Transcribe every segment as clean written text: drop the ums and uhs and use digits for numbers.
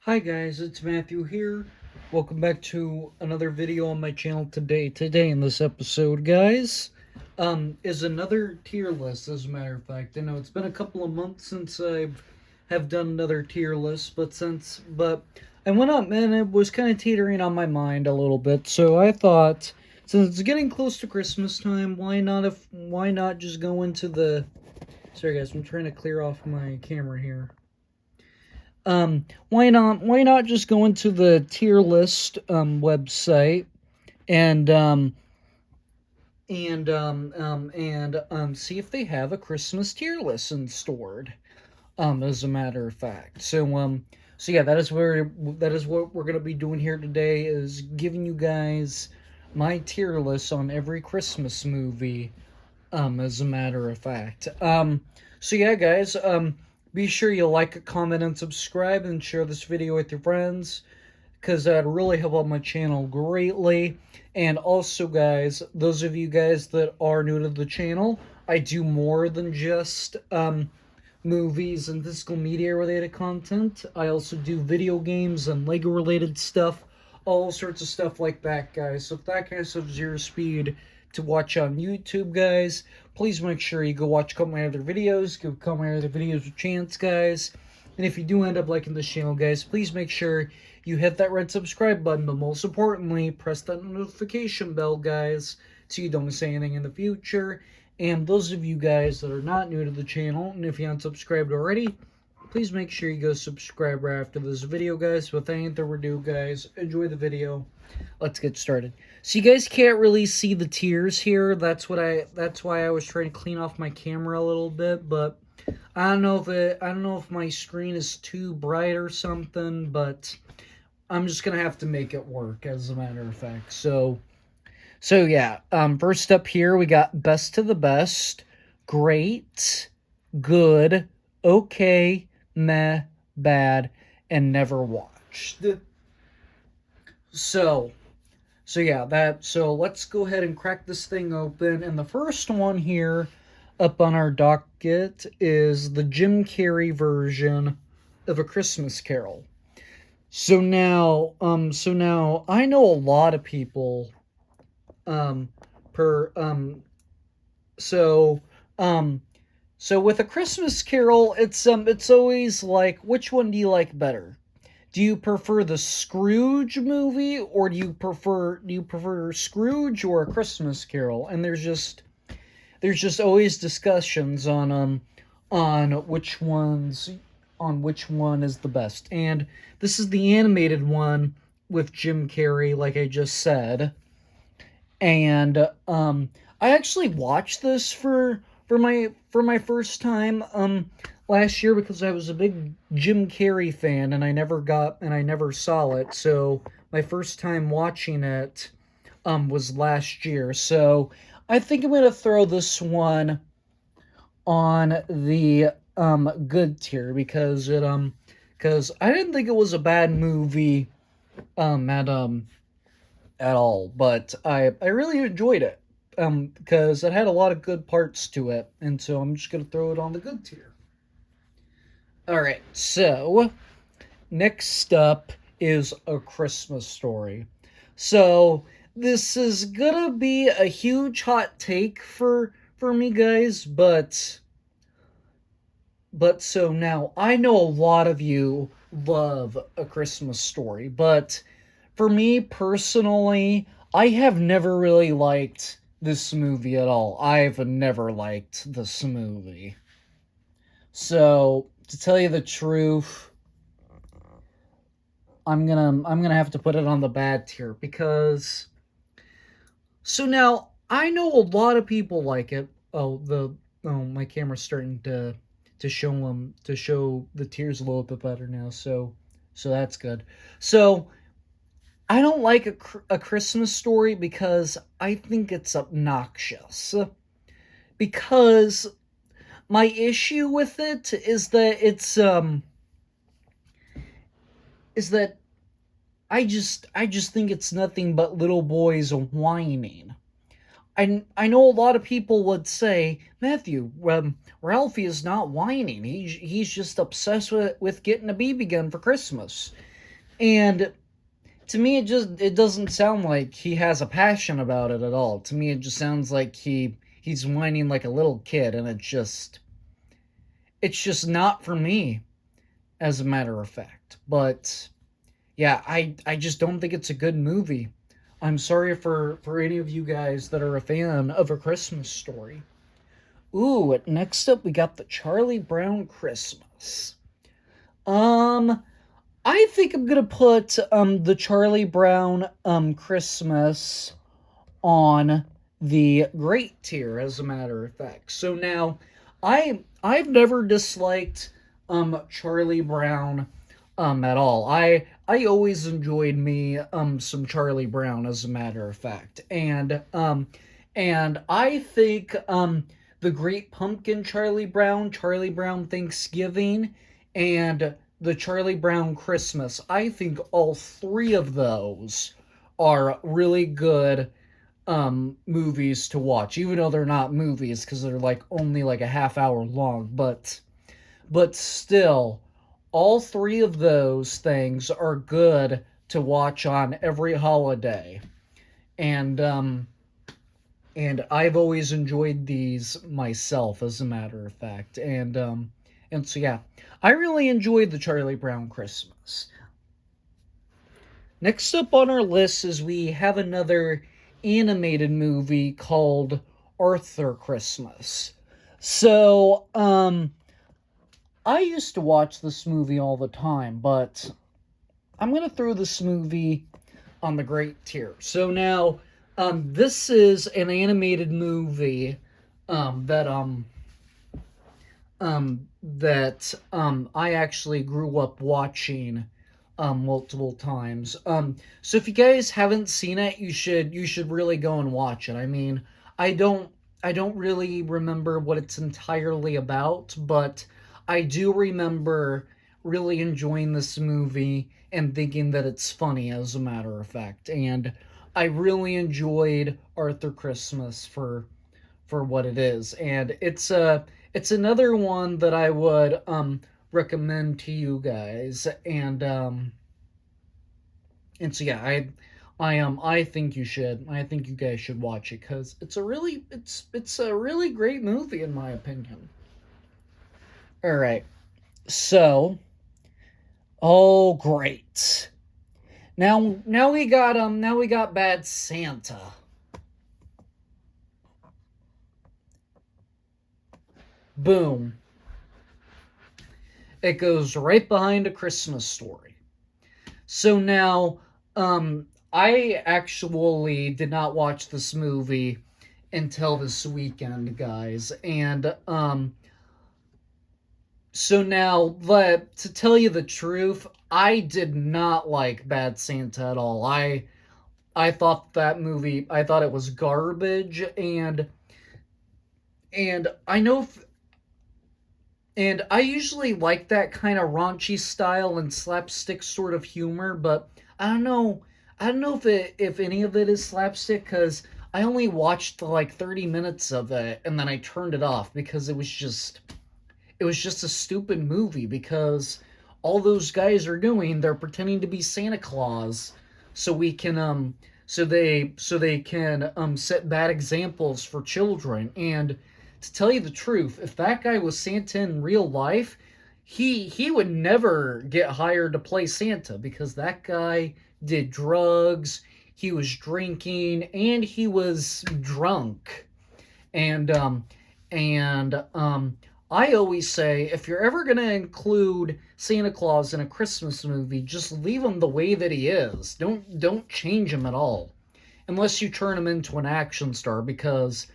Hi guys, it's Matthew here. Welcome back to another video on my channel today. Today in this episode, guys, is another tier list, as a matter of fact. I know it's been a couple of months since I have done another tier list, but I went up and it was kind of teetering on my mind a little bit, so I thought since it's getting close to Christmas time, why not just go into the sorry guys, I'm trying to clear off my camera here. Why not just go into the tier list website and see if they have a Christmas tier list stored, as a matter of fact. So yeah, that is what we're gonna be doing here today, is giving you guys my tier list on every Christmas movie, as a matter of fact. So yeah, guys, be sure you like, comment, and subscribe, and share this video with your friends, because that'd really help out my channel greatly. And also, guys, those of you guys that are new to the channel, I do more than just movies and physical media related content. I also do video games and Lego related stuff, all sorts of stuff like that, guys. So if that kind of stuff is your speed to watch on YouTube, guys, please make sure you go watch a couple of my other videos. Give a couple of my other videos a chance, guys. And if you do end up liking this channel, guys, please make sure you hit that red subscribe button, but most importantly, press that notification bell, guys, so you don't miss anything in the future. And those of you guys that are not new to the channel, and if you haven't subscribed already, please make sure you go subscribe right after this video, guys. Without any further ado, guys, enjoy the video. Let's get started. So you guys can't really see the tiers here. That's why I was trying to clean off my camera a little bit, but I don't know if my screen is too bright or something, but I'm just gonna have to make it work, as a matter of fact. So yeah, first up here we got best to the best, great, good, okay, meh, bad, and never watched. So, so let's go ahead and crack this thing open. And the first one here up on our docket is the Jim Carrey version of A Christmas Carol. So now I know a lot of people per so um so with A Christmas Carol, it's always like, which one do you like better? Do you prefer the Scrooge movie, or do you prefer Scrooge or A Christmas Carol? And there's just always discussions on which one is the best. And this is the animated one with Jim Carrey, like I just said. And I actually watched this for my first time last year, because I was a big Jim Carrey fan, and I never saw it. So my first time watching it was last year. So I think I'm gonna throw this one on the good tier, because I didn't think it was a bad movie um at um at all, but I really enjoyed it, because it had a lot of good parts to it, and so I'm just gonna throw it on the good tier. All right, so next up is A Christmas Story. So this is gonna be a huge hot take for me, guys, but so now I know a lot of you love A Christmas Story, but for me personally, I have never really liked this movie at all. I've never liked this movie. So, to tell you the truth, I'm gonna have to put it on the bad tier, because so now I know a lot of people like it. My camera's starting to show the tiers a little bit better now. So that's good. So I don't like a Christmas Story because I think it's obnoxious. Because my issue with it is that I just think it's nothing but little boys whining. I know a lot of people would say, Matthew, Ralphie is not whining. He's just obsessed with getting a BB gun for Christmas. And to me, it doesn't sound like he has a passion about it at all. To me, it just sounds like he's whining like a little kid, and it's just not for me, as a matter of fact. But yeah, I just don't think it's a good movie. I'm sorry for any of you guys that are a fan of A Christmas Story. Ooh, next up we got the Charlie Brown Christmas. Um, I think I'm gonna put the Charlie Brown Christmas on the great tier, as a matter of fact. So now, I've never disliked Charlie Brown at all. I always enjoyed me some Charlie Brown, as a matter of fact, and I think the Great Pumpkin Charlie Brown Thanksgiving, and the Charlie Brown Christmas. I think all three of those are really good movies to watch, even though they're not movies because they're like only like a half hour long. But still, all three of those things are good to watch on every holiday. And and I've always enjoyed these myself, as a matter of fact. And so yeah, I really enjoyed the Charlie Brown Christmas. Next up on our list is we have another animated movie called Arthur Christmas. So, I used to watch this movie all the time, but I'm gonna throw this movie on the great tier. So now, this is an animated movie that I actually grew up watching multiple times. So if you guys haven't seen it, you should really go and watch it. I mean, I don't I don't really remember what it's entirely about, but I do remember really enjoying this movie and thinking that it's funny, as a matter of fact. And I really enjoyed Arthur Christmas for what it is, and it's another one that I would recommend to you guys. And so yeah, I think I think you guys should watch it because it's a really great movie, in my opinion. All right, so oh great, now we got Bad Santa. Boom, it goes right behind A Christmas Story. So now, I actually did not watch this movie until this weekend, guys, and so now, but to tell you the truth, I did not like Bad Santa at all. I thought that movie, I thought it was garbage, and I know and I usually like that kind of raunchy style and slapstick sort of humor, but I don't know. I don't know if any of it is slapstick because I only watched like 30 minutes of it and then I turned it off because it was just a stupid movie because all those guys are doing, they're pretending to be Santa Claus so we can so they can set bad examples for children. And to tell you the truth, if that guy was Santa in real life, he would never get hired to play Santa because that guy did drugs, he was drinking, and he was drunk. And I always say if you're ever going to include Santa Claus in a Christmas movie, just leave him the way that he is. Don't change him at all. Unless you turn him into an action star, because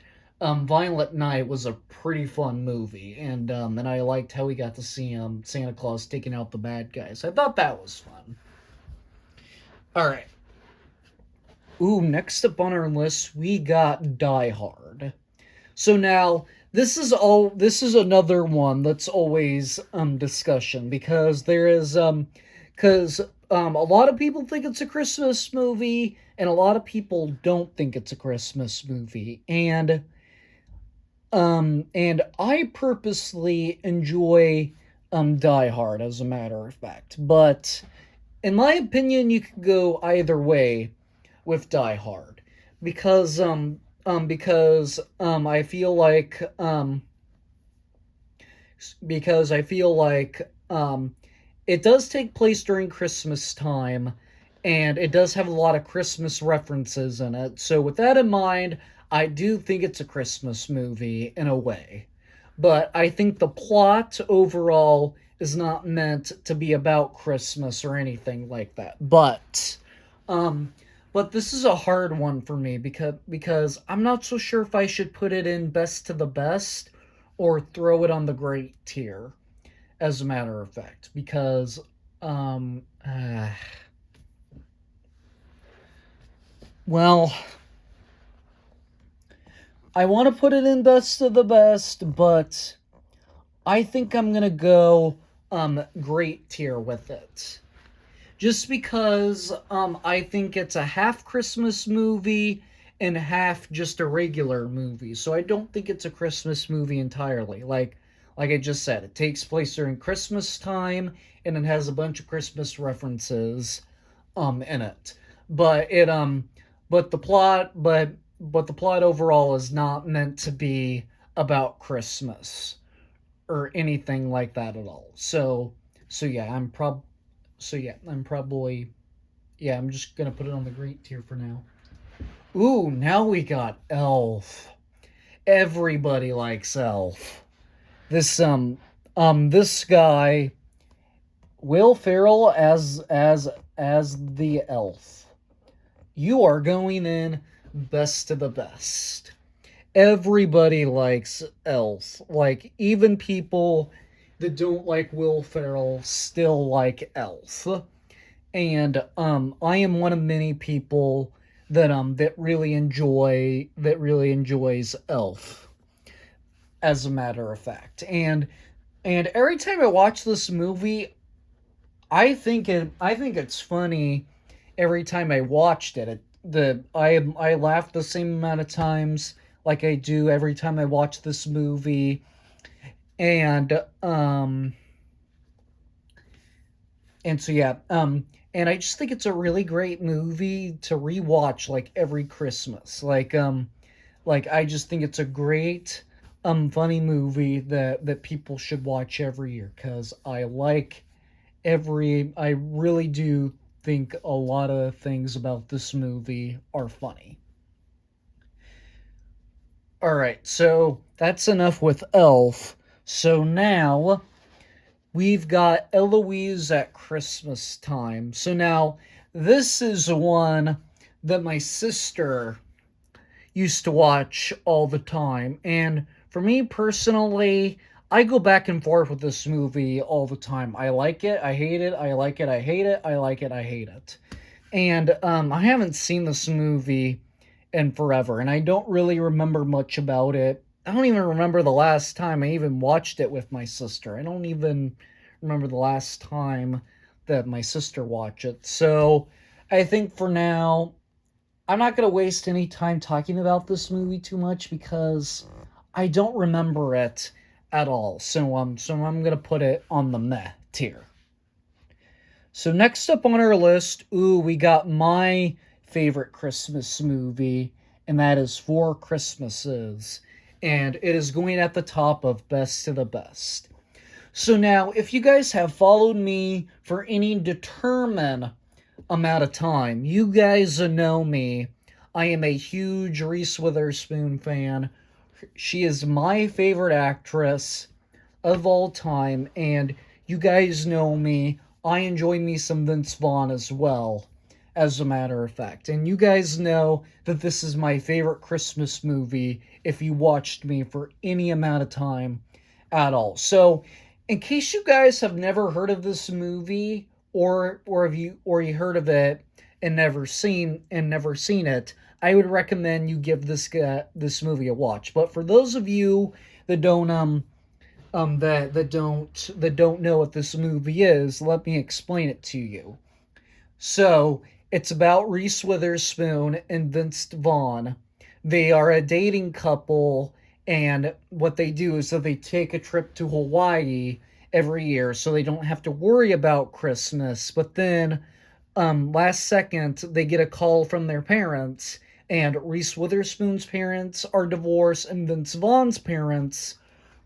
Violent Night was a pretty fun movie, and I liked how we got to see Santa Claus taking out the bad guys. I thought that was fun. All right. Ooh, next up on our list we got Die Hard. So now this is another one that's always discussion because there is because a lot of people think it's a Christmas movie and a lot of people don't think it's a Christmas movie. And I purposely enjoy Die Hard, as a matter of fact. But in my opinion, you could go either way with Die Hard because I feel like it does take place during Christmas time, and it does have a lot of Christmas references in it. So with that in mind, I do think it's a Christmas movie in a way. But I think the plot overall is not meant to be about Christmas or anything like that. Um but this is a hard one for me because I'm not so sure if I should put it in best to the best or throw it on the great tier, as a matter of fact, because um uh, well, I want to put it in best of the best, but I think I'm going to go great tier with it. Just because I think it's a half Christmas movie and half just a regular movie. So I don't think it's a Christmas movie entirely. Like I just said, it takes place during Christmas time and it has a bunch of Christmas references in it. But it but the plot but the plot overall is not meant to be about Christmas or anything like that at all. So yeah, I'm probably, yeah, I'm just gonna put it on the great tier for now. Ooh, now we got Elf. Everybody likes Elf. This guy, Will Ferrell as the elf. You are going in best of the best. Everybody likes Elf. Like, even people that don't like Will Ferrell still like Elf. And I am one of many people that really enjoys Elf, as a matter of fact. And every time I watch this movie, I think it's funny every time I watched it. I laugh the same amount of times like I do every time I watch this movie. And and so yeah, and I just think it's a really great movie to rewatch like every Christmas. Like I just think it's a great funny movie that people should watch every year cuz I really do think a lot of things about this movie are funny. All right, so that's enough with Elf. So now we've got Eloise at Christmas time. So now this is one that my sister used to watch all the time. And for me personally, I go back and forth with this movie all the time. I like it, I hate it, I like it, I hate it, I like it, I hate it. And I haven't seen this movie in forever, and I don't really remember much about it. I don't even remember the last time I even watched it with my sister. I don't even remember the last time that my sister watched it. So I think for now, I'm not going to waste any time talking about this movie too much because I don't remember it at all. So I'm going to put it on the meh tier. So next up on our list, ooh, we got my favorite Christmas movie, and that is Four Christmases. And it is going at the top of best to the best. So now, if you guys have followed me for any determined amount of time, you guys know me. I am a huge Reese Witherspoon fan. She is my favorite actress of all time, and you guys know me. I enjoy me some Vince Vaughn as well, as a matter of fact. And you guys know that this is my favorite Christmas movie if you watched me for any amount of time at all. So, in case you guys have never heard of this movie, or you heard of it and never seen it, I would recommend you give this movie a watch. But for those of you that don't know what this movie is, let me explain it to you. So it's about Reese Witherspoon and Vince Vaughn. They are a dating couple, and what they do is that they take a trip to Hawaii every year, so they don't have to worry about Christmas. But then, last second, they get a call from their parents, and Reese Witherspoon's parents are divorced, and Vince Vaughn's parents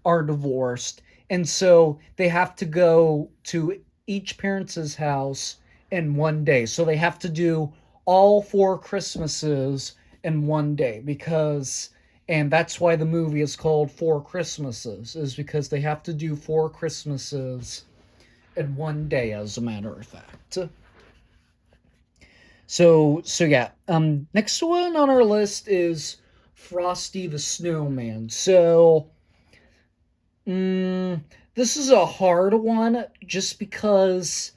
are divorced, and so they have to go to each parent's house in one day. So they have to do all four Christmases in one day because, and that's why the movie is called Four Christmases, is because they have to do four Christmases in one day, as a matter of fact. So yeah. Next one on our list is Frosty the Snowman. So, this is a hard one just because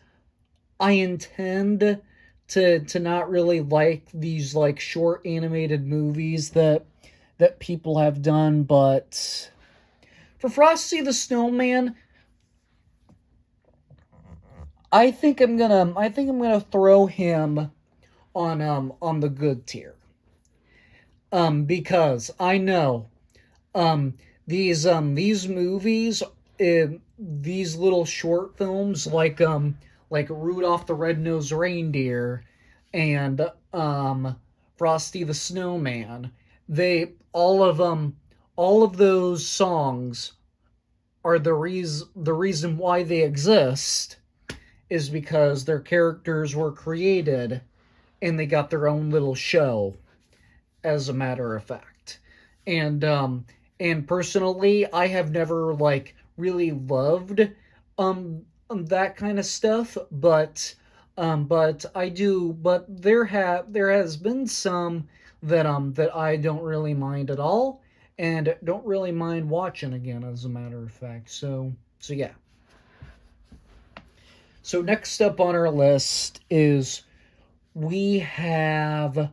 I intend to not really like these like short animated movies that people have done, but for Frosty the Snowman, I think I'm gonna throw him on the good tier. Because I know um these movies, these little short films like Rudolph the Red-Nosed Reindeer and Frosty the Snowman, they all of those songs are the reason why they exist is because their characters were created and they got their own little show, as a matter of fact. And personally, I have never like really loved that kind of stuff, but I do. But there has been some that I don't really mind at all, and don't really mind watching again, as a matter of fact. So yeah. So next up on our list is we have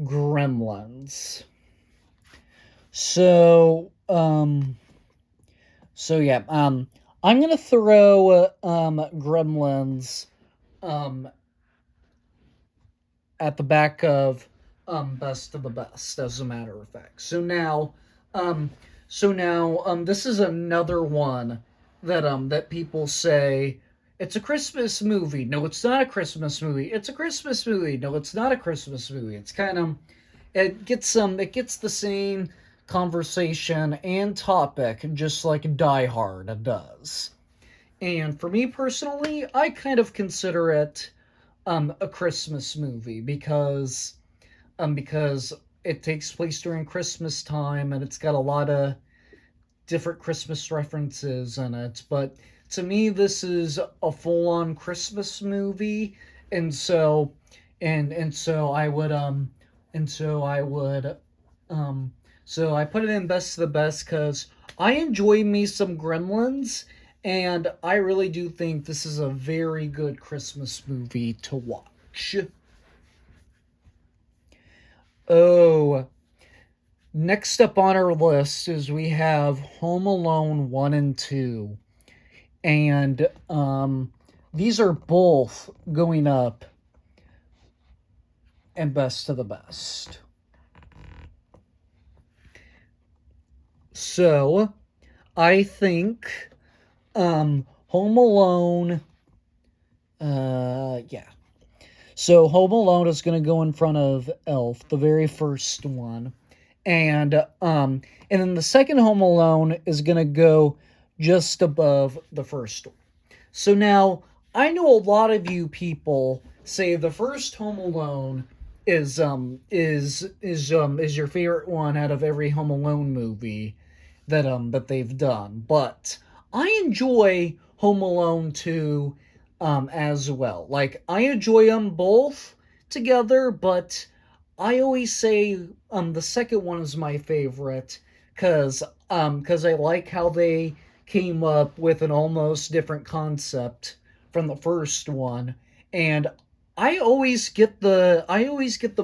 Gremlins. So yeah, I'm gonna throw Gremlins um at the back of Best of the Best, as a matter of fact. Um this is another one that people say it's a Christmas movie. No, it's not a Christmas movie. It's a Christmas movie. No, it's not a Christmas movie. It's kind of it gets the same conversation and topic just like Die Hard does. And for me personally, I kind of consider it a Christmas movie because it takes place during Christmas time and it's got a lot of different Christmas references in it. But to me, this is a full-on Christmas movie, and so and so I would and so I would so I put it in best of the best because I enjoy me some Gremlins, and I really do think this is a very good Christmas movie to watch. Oh, next up on our list is we have Home Alone 1 and 2. And these are both going up and best of the best. So, I think Home Alone, yeah. So Home Alone is going to go in front of Elf, the very first one. And then the second Home Alone is going to go just above the first one. So now I know a lot of you people say the first Home Alone is your favorite one out of every Home Alone movie that they've done. But I enjoy Home Alone 2 as well. Like I enjoy them both together, but I always say the second one is my favorite cuz I like how they came up with an almost different concept from the first one, and I always get the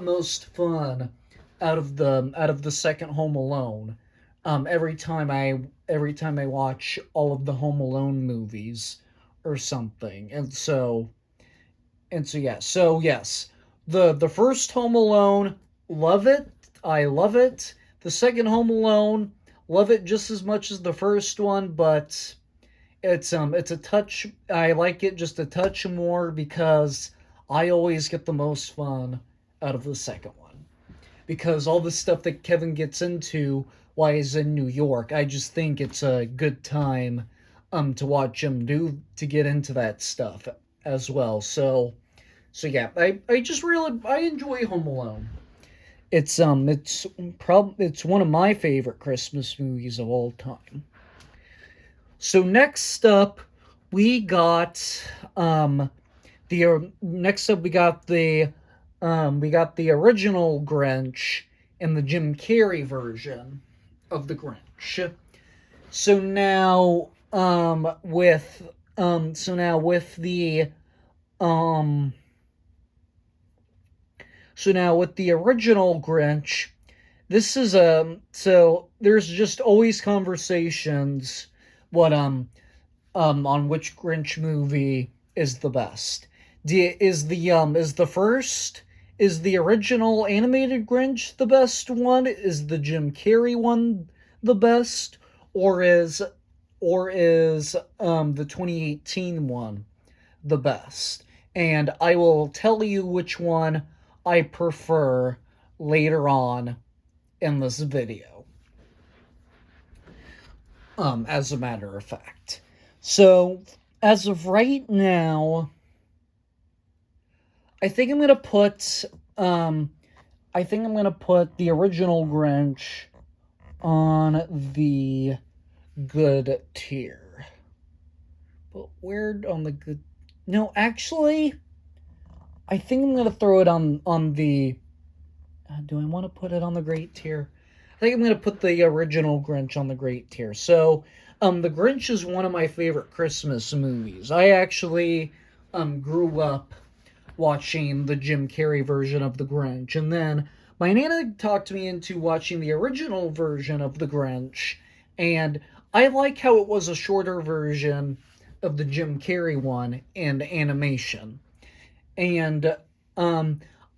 most fun out of the second Home Alone. Every time I watch all of the Home Alone movies or something. And so yeah. So yes, the first Home Alone, love it. I love it. The second Home Alone, love it just as much as the first one, but it's a touch. I like it just a touch more because I always get the most fun out of the second one, because all the stuff that Kevin gets into while he's in New York, I just think it's a good time to watch him do to get into that stuff as well. So yeah, I just really I enjoy Home Alone. It's one of my favorite Christmas movies of all time. So next up we got next up we got the original Grinch and the Jim Carrey version of the Grinch. So now with the um so now with the original Grinch, this is so there's just always conversations what on which Grinch movie is the best. Is the original animated Grinch the best one? Is the Jim Carrey one the best, or is the 2018 one the best? And I will tell you which one I prefer later on in this video. As a matter of fact. So, as of right now, I think I'm gonna put the original Grinch on the good tier. But where on the good? No, actually, I think I'm gonna throw it on the. Do I want to put it on the great tier? I think I'm gonna put the original Grinch on the great tier. So, the Grinch is one of my favorite Christmas movies. I actually grew up watching the Jim Carrey version of the Grinch, and then my nana talked me into watching the original version of the Grinch, and I like how it was a shorter version of the Jim Carrey one in animation. And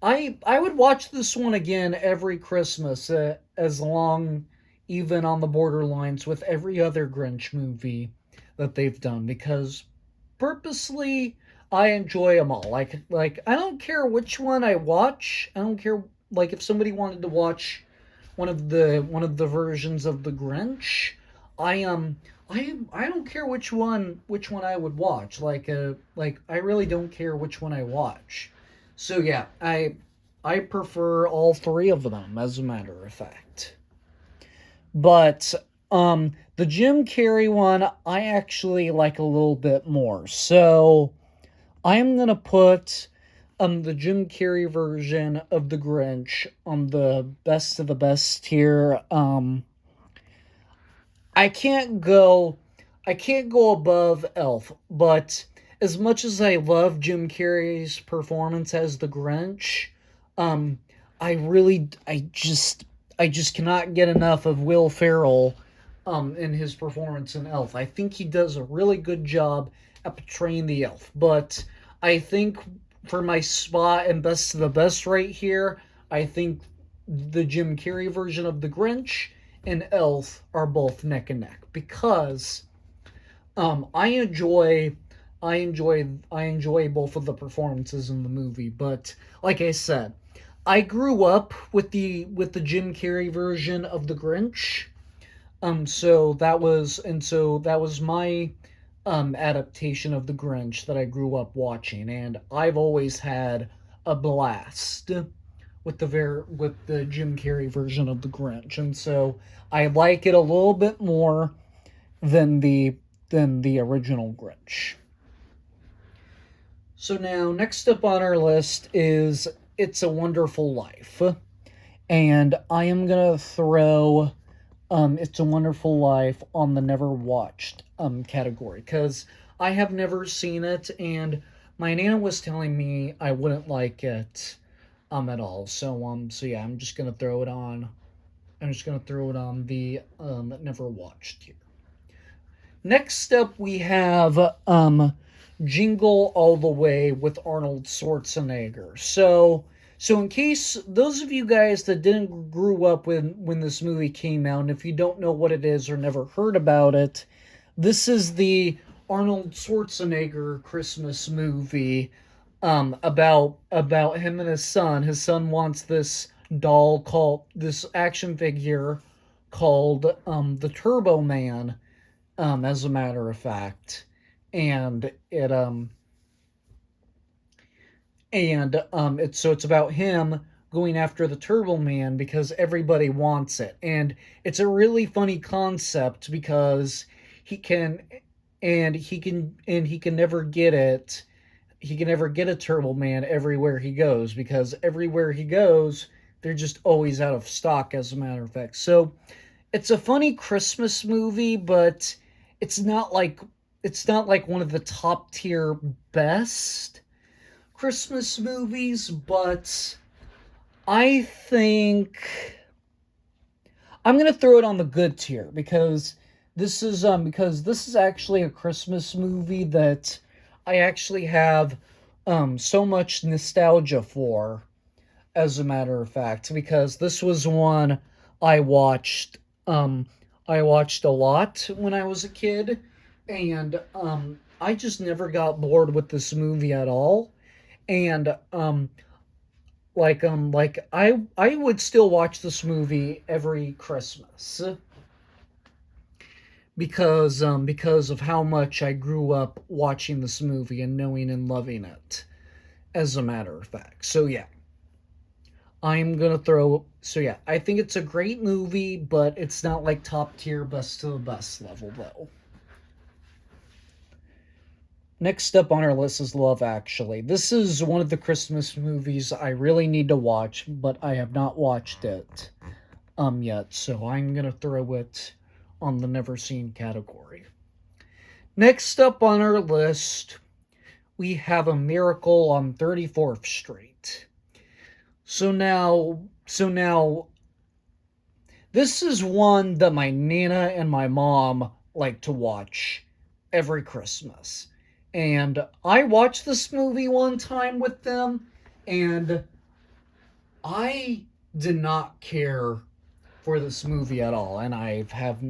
I would watch this one again every Christmas, as long, even on the borderlines with every other Grinch movie that they've done, because purposely I enjoy them all. Like I don't care which one I watch. I don't care, like, if somebody wanted to watch one of the versions of the Grinch, I don't care which one I would watch. Like I really don't care which one I watch. So yeah, I prefer all three of them, as a matter of fact. But the Jim Carrey one I actually like a little bit more. So I'm gonna put the Jim Carrey version of the Grinch on the best of the best tier. I can't go I can't go above Elf, but as much as I love Jim Carrey's performance as the Grinch, um I really I just cannot get enough of Will Ferrell in his performance in Elf. I think he does a really good job at portraying the elf, but I think for my spot and best of the best right here, I think the Jim Carrey version of the Grinch and Elf are both neck and neck, because I enjoy both of the performances in the movie. But like I said, I grew up with the Jim Carrey version of the Grinch. So that was my adaptation of the Grinch that I grew up watching, and I've always had a blast with the Jim Carrey version of the Grinch, and so I like it a little bit more than the original Grinch. So now, next up on our list is It's a Wonderful Life, and I am gonna throw It's a Wonderful Life on the never watched category, because I have never seen it, and my nana was telling me I wouldn't like it at all. So yeah, I'm just gonna throw it on the never watched here. Next up we have Jingle All the Way with Arnold Schwarzenegger. So in case those of you guys that didn't grew up when this movie came out, and if you don't know what it is or never heard about it, this is the Arnold Schwarzenegger Christmas movie about him and his son. His son wants this doll called this action figure called the Turbo Man, as a matter of fact. And it's about him going after the Turbo Man because everybody wants it. And it's a really funny concept because he can he can never get it. He can never get a Turbo Man everywhere he goes because everywhere he goes, they're just always out of stock, as a matter of fact. So it's a funny Christmas movie, but it's not like it's not like one of the top tier best Christmas movies, but I think I'm gonna throw it on the good tier because this is actually a Christmas movie that I actually have so much nostalgia for, as a matter of fact, because this was one I watched I watched a lot when I was a kid, and I just never got bored with this movie at all. And I would still watch this movie every Christmas because of how much I grew up watching this movie and knowing and loving it, as a matter of fact. So yeah, I think it's a great movie, but it's not like top tier best to the best level though. Next up on our list is Love Actually. This is one of the Christmas movies I really need to watch, but I have not watched it yet, so I'm gonna throw it on the never seen category. Next up on our list, we have A Miracle on 34th Street. So now this is one that my Nana and my mom like to watch every Christmas. And I watched this movie one time with them, and I did not care for this movie at all, and I have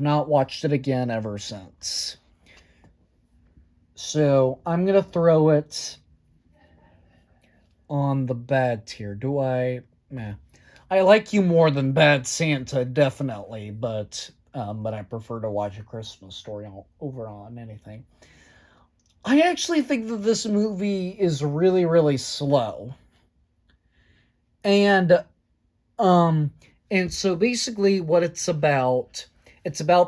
not watched it again ever since. So I'm gonna throw it on the bad tier. Do I? Meh. I like you more than Bad Santa, definitely, but I prefer to watch A Christmas Story over on anything. I actually think that this movie is really, really slow. And um and so basically what it's about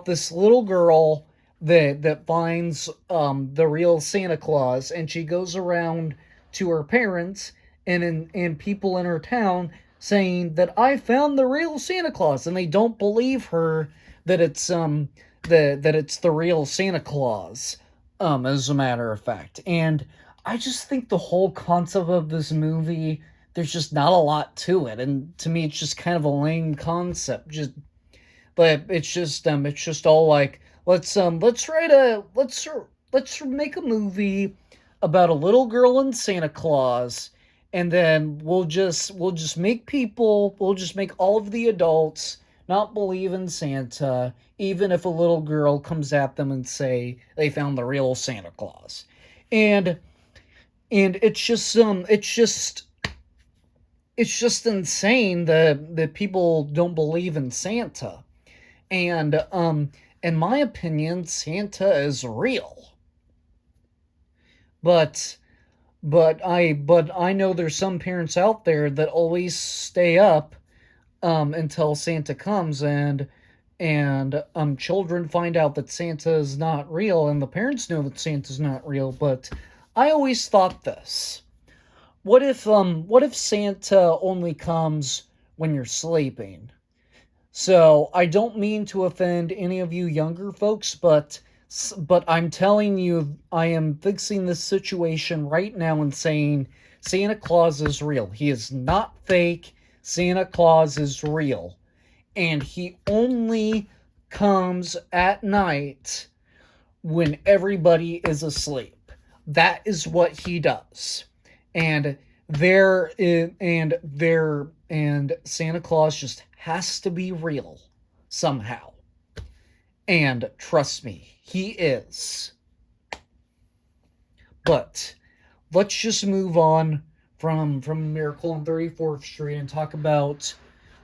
this little girl that finds the real Santa Claus, and she goes around to her parents and people in her town saying that I found the real Santa Claus, and they don't believe her that it's the real Santa Claus, as a matter of fact. And I just think the whole concept of this movie, there's just not a lot to it, and to me it's just kind of a lame concept. Just but it's just all like let's make a movie about a little girl and Santa Claus, and then we'll just make all of the adults not believe in Santa, even if a little girl comes at them and say they found the real Santa Claus. And it's just insane that people don't believe in Santa. And in my opinion, Santa is real. But but I know there's some parents out there that always stay up until Santa comes, and children find out that Santa is not real, and the parents know that Santa's not real. But I always thought this. What if Santa only comes when you're sleeping? So I don't mean to offend any of you younger folks, but I'm telling you, I am fixing this situation right now and saying Santa Claus is real. He is not fake. Santa Claus is real, and he only comes at night when everybody is asleep. That is what he does. And and Santa Claus just has to be real somehow. And trust me, he is. But let's just move on from Miracle on 34th Street and talk about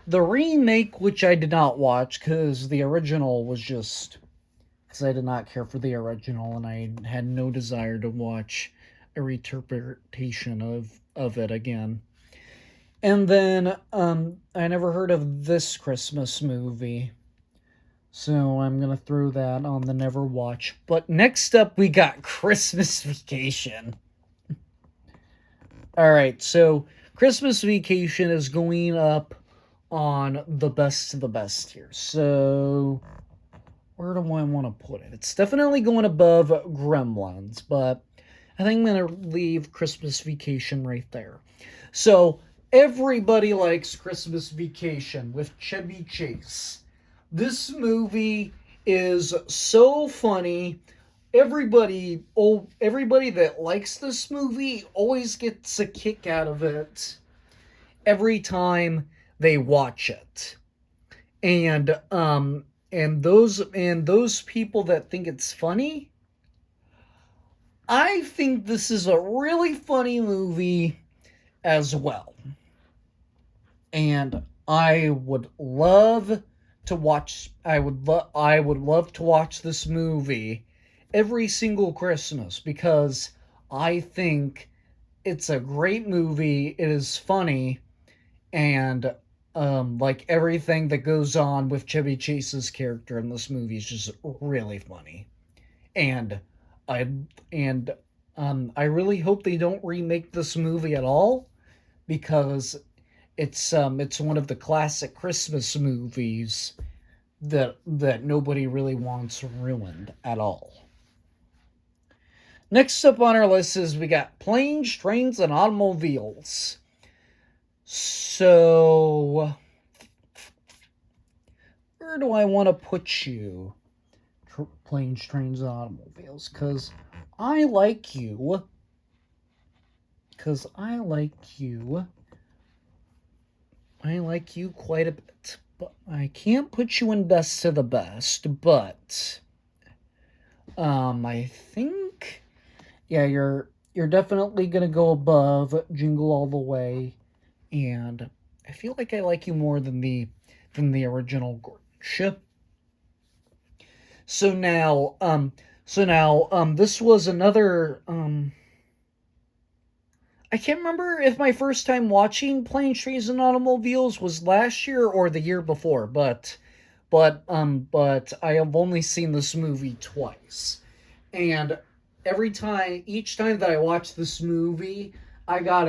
the remake, which I did not watch because the original was just because I did not care for the original and I had no desire to watch a reinterpretation of it again. And then I never heard of this Christmas movie. So I'm gonna throw that on the never watch. But next up we got Christmas Vacation. Alright, so Christmas Vacation is going up on the best of the best here. So where do I want to put it? It's definitely going above Gremlins, but I think I'm going to leave Christmas Vacation right there. So everybody likes Christmas Vacation with Chevy Chase. This movie is so funny. Everybody that likes this movie always gets a kick out of it every time they watch it. And those people that think it's funny, I think this is a really funny movie as well. And I would love to watch I would love to watch this movie every single Christmas because I think it's a great movie. It is funny and like everything that goes on with Chevy Chase's character in this movie is just really funny. And I and I really hope they don't remake this movie at all because it's one of the classic Christmas movies that nobody really wants ruined at all. Next up on our list is we got Planes, Trains, and Automobiles. So where do I want to put you? Planes, Trains, and Automobiles. Because I like you. I like you quite a bit. But I can't put you in best of the best. But I think you're definitely gonna go above Jingle All the Way, and I feel like I like you more than the original Grinch. So now, this was another I can't remember if my first time watching Planes, Trains, and Automobiles was last year or the year before, but I have only seen this movie twice, and each time that I watched this movie, I got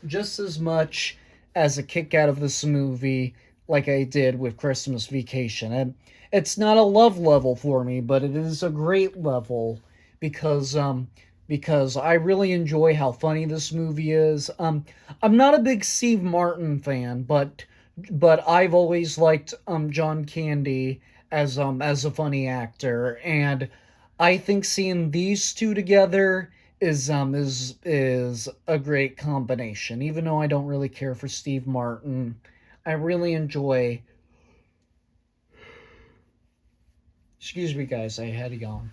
just as much as a kick out of this movie like I did with Christmas Vacation. And it's not a love level for me, but it is a great level because I really enjoy how funny this movie is. I'm not a big Steve Martin fan, but I've always liked John Candy as a funny actor, and I think seeing these two together is a great combination. Even though I don't really care for Steve Martin, I really enjoy. Excuse me, guys, I had a yawn.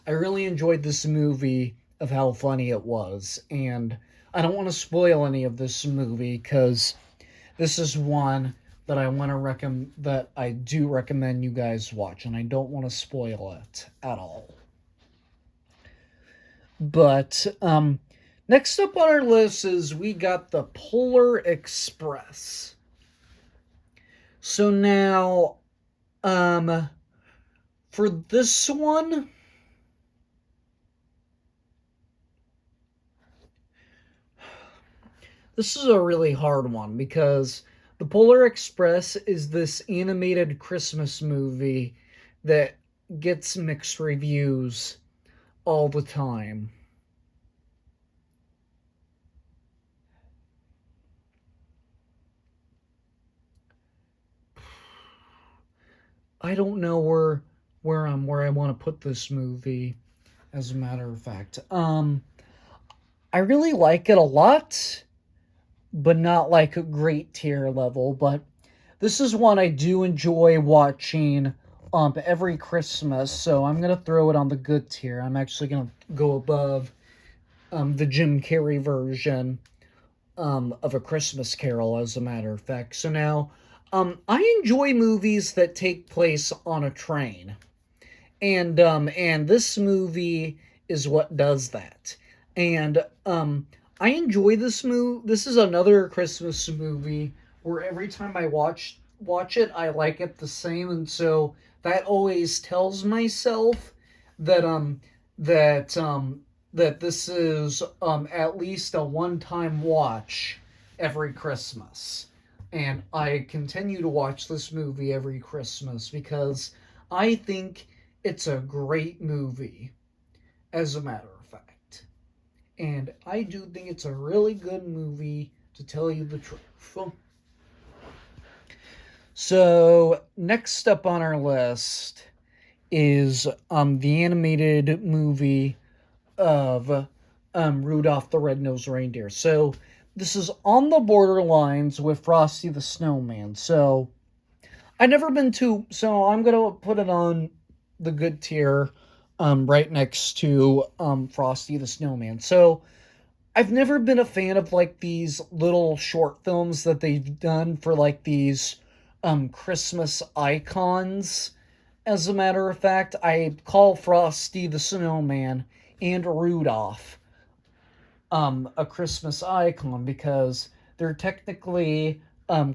I really enjoyed this movie of how funny it was, and I don't want to spoil any of this movie because this is one that I do recommend you guys watch, and I don't want to spoil it at all. But next up on our list is we got the Polar Express. So now, for this one, this is a really hard one because the Polar Express is this animated Christmas movie that gets mixed reviews all the time. I don't know where I want to put this movie, as a matter of fact. I really like it a lot, but not like a great tier level. But this is one I do enjoy watching every Christmas, so I'm gonna throw it on the good tier. I'm actually gonna go above the Jim Carrey version of A Christmas Carol, as a matter of fact. So now, I enjoy movies that take place on a train, and this movie is what does that. And I enjoy this movie. This is another Christmas movie where every time I watch it, I like it the same, and so that always tells myself that that that this is at least a one-time watch every Christmas. And I continue to watch this movie every Christmas because I think it's a great movie, as a matter of fact. And I do think it's a really good movie, to tell you the truth. So, next up on our list is the animated movie of Rudolph the Red-Nosed Reindeer. So, this is on the borderlines with Frosty the Snowman. So, so I'm gonna put it on the good tier, right next to Frosty the Snowman. So I've never been a fan of like these little short films that they've done for like these Christmas icons. As a matter of fact, I call Frosty the Snowman and Rudolph a Christmas icon because they're technically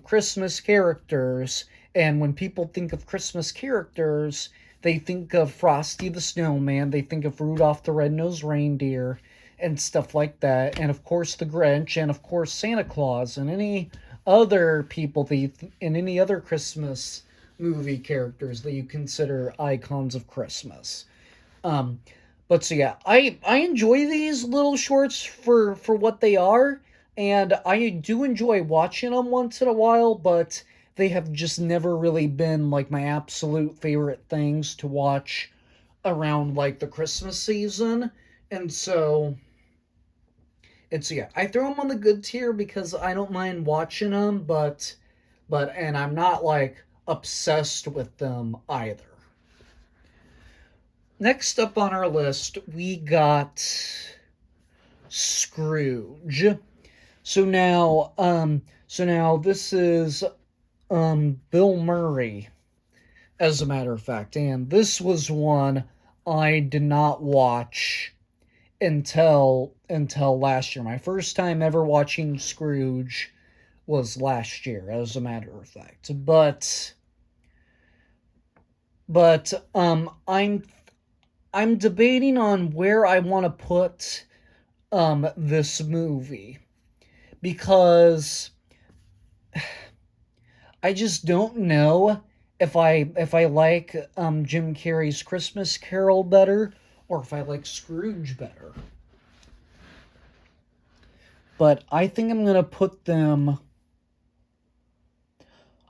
Christmas characters, and when people think of Christmas characters, they think of Frosty the Snowman, they think of Rudolph the Red-Nosed Reindeer, and stuff like that, and of course the Grinch, and of course Santa Claus, and any other people and any other Christmas movie characters that you consider icons of Christmas. Um, but so yeah, I enjoy these little shorts for what they are, and I do enjoy watching them once in a while, but they have just never really been like my absolute favorite things to watch around like the Christmas season. And so yeah, I throw them on the good tier because I don't mind watching them, but and I'm not like obsessed with them either. Next up on our list, we got Scrooge. So now this is Bill Murray, as a matter of fact, and this was one I did not watch until last year. My first time ever watching Scrooge was last year, as a matter of fact. But I'm debating on where I want to put this movie, because I just don't know if I like Jim Carrey's Christmas Carol better, or if I like Scrooge better. But I think I'm gonna put them.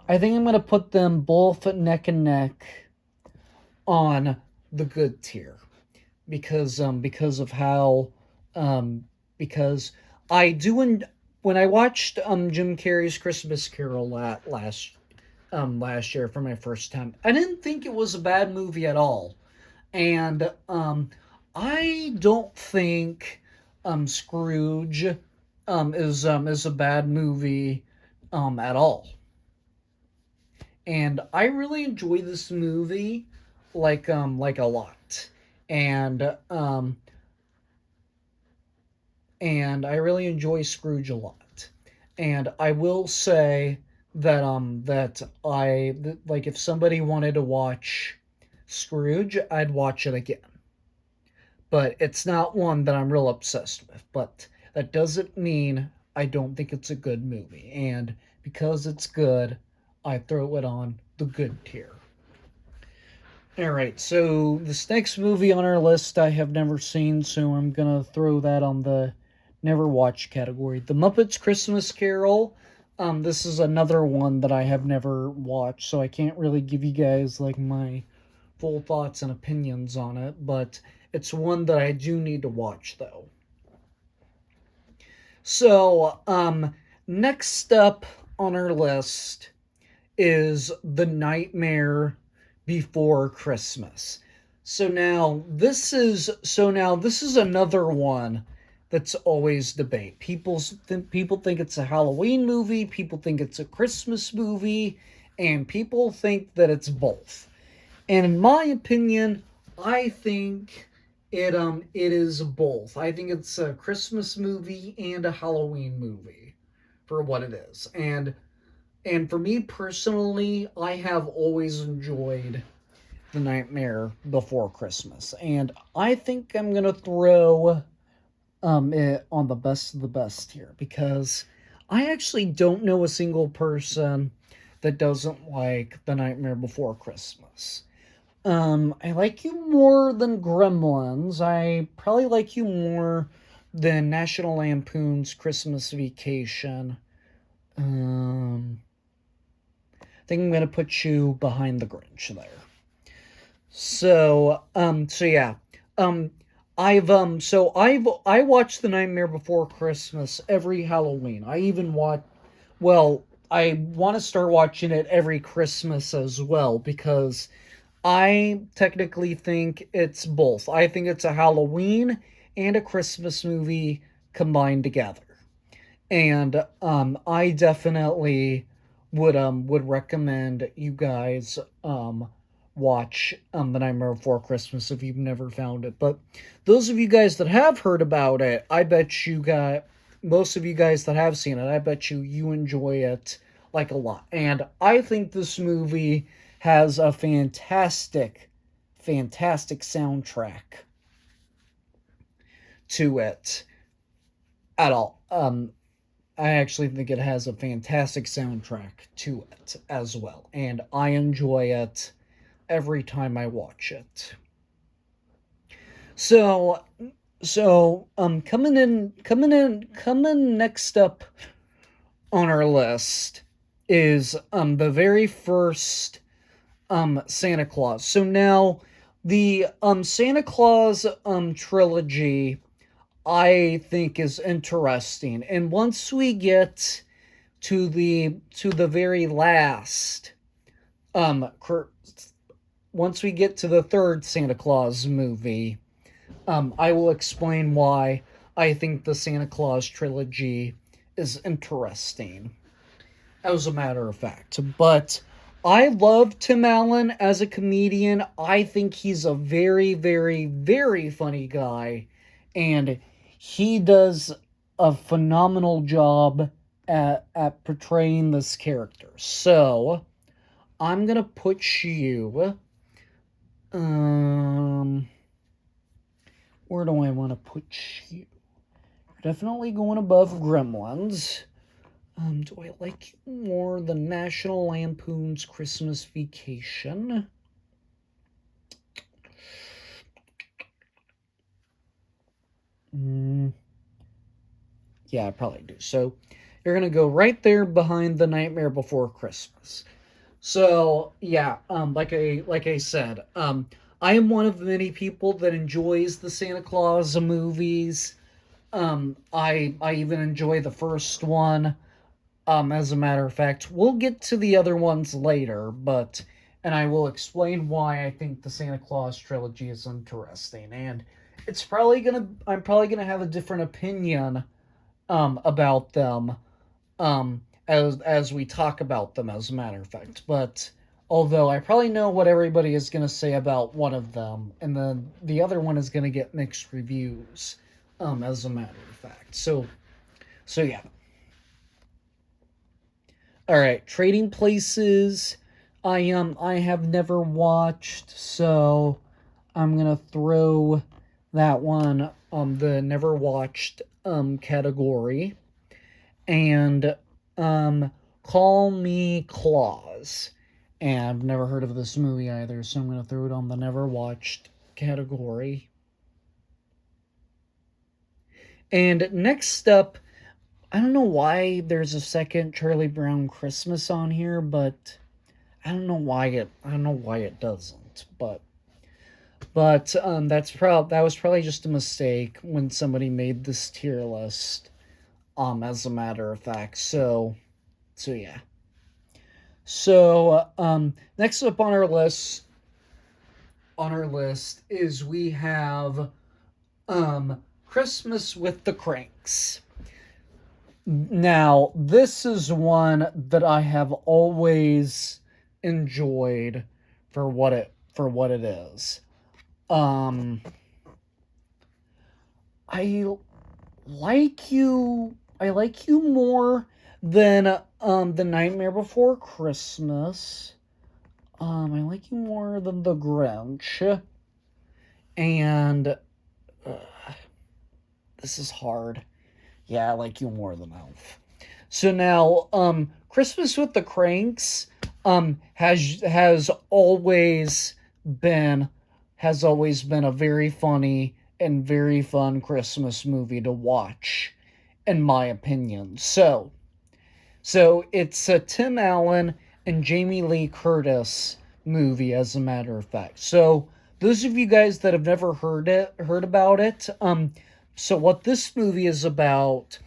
I think I'm gonna put them both neck and neck on the good tier, because of how because I do when I watched Jim Carrey's Christmas Carol last year for my first time, I didn't think it was a bad movie at all. And I don't think Scrooge is a bad movie at all. And I really enjoy this movie like a lot. And and I really enjoy Scrooge a lot. And I will say that like if somebody wanted to watch Scrooge, I'd watch it again. But it's not one that I'm real obsessed with. But that doesn't mean I don't think it's a good movie. And because it's good, I throw it on the good tier. Alright, so this next movie on our list I have never seen, so I'm gonna throw that on the never watched category. The Muppets Christmas Carol. This is another one that I have never watched, so I can't really give you guys like my full thoughts and opinions on it, but it's one that I do need to watch though. So, next up on our list is The Nightmare Before Christmas. So now this is another one that's always debate. People think it's a Halloween movie, people think it's a Christmas movie, and people think that it's both. And in my opinion, I think it is both. I think it's a Christmas movie and a Halloween movie for what it is. And for me personally, I have always enjoyed The Nightmare Before Christmas. And I think I'm going to throw it on the best of the best here because I actually don't know a single person that doesn't like The Nightmare Before Christmas. I like you more than Gremlins. I probably like you more than National Lampoon's Christmas Vacation. Um, I think I'm gonna put you behind the Grinch there. So yeah. Um, I watched The Nightmare Before Christmas every Halloween. I even watch, well, I want to start watching it every Christmas as well because I technically think it's both. I think it's a Halloween and a Christmas movie combined together. And I definitely would recommend you guys watch The Nightmare Before Christmas if you've never found it. But those of you guys that have heard about it, I bet you got most of you guys that have seen it, I bet you enjoy it like a lot. And I think this movie has a fantastic soundtrack to it at all. I actually think it has a fantastic soundtrack to it as well, and I enjoy it every time I watch it. So, coming next up on our list is the very first Santa Claus. So now the Santa Claus trilogy I think is interesting. And once we get to the very last um once we get to the third Santa Claus movie, I will explain why I think the Santa Claus trilogy is interesting, as a matter of fact. But I love Tim Allen as a comedian. I think he's a very funny guy, and he does a phenomenal job at portraying this character. So I'm gonna put you. Um, where do I want to put you? Definitely going above Gremlins. Do I like you more than National Lampoon's Christmas Vacation? Mm, yeah, I probably do. So you're gonna go right there behind The Nightmare Before Christmas. So yeah, like I said, I am one of the many people that enjoys the Santa Claus movies. I even enjoy the first one. As a matter of fact, we'll get to the other ones later, but and I will explain why I think the Santa Claus trilogy is interesting. And I'm probably gonna have a different opinion about them as we talk about them, as a matter of fact. But although I probably know what everybody is gonna say about one of them, and then the other one is gonna get mixed reviews, as a matter of fact. So yeah. All right, Trading Places. I have never watched, so I'm gonna throw that one on the never watched category. And Call Me Claus. And I've never heard of this movie either, so I'm gonna throw it on the never watched category. And next up, I don't know why there's a second Charlie Brown Christmas on here, but I don't know why it doesn't. But that was probably just a mistake when somebody made this tier list. As a matter of fact. So yeah. So next up on our list is we have Christmas with the Cranks. Now, this is one that I have always enjoyed for what it is. Um I I like you more than The Nightmare Before Christmas. I like you more than The Grinch. And this is hard. Yeah, I like you more than Elf. So now, Christmas with the Cranks, has been always been a very funny and very fun Christmas movie to watch, in my opinion. So it's a Tim Allen and Jamie Lee Curtis movie, as a matter of fact. So those of you guys that have never heard about it, so what this movie is about,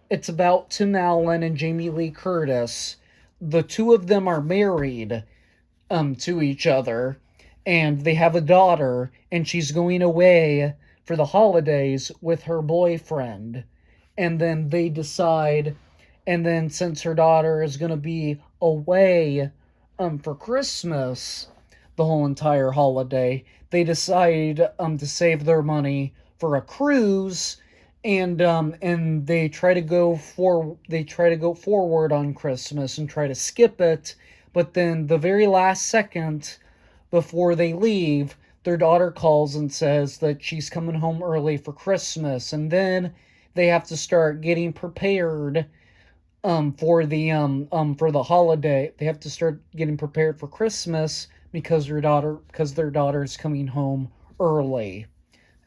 it's about Tim Allen and Jamie Lee Curtis. The two of them are married to each other, and they have a daughter, and she's going away for the holidays with her boyfriend. And then they decide, and then since her daughter is going to be away for Christmas the whole entire holiday, they decide to save their money for a cruise, and they try to go forward on Christmas and try to skip it, but then the very last second before they leave, their daughter calls and says that she's coming home early for Christmas, and then they have to start getting prepared for the holiday. They have to start getting prepared for Christmas because their daughter's coming home early,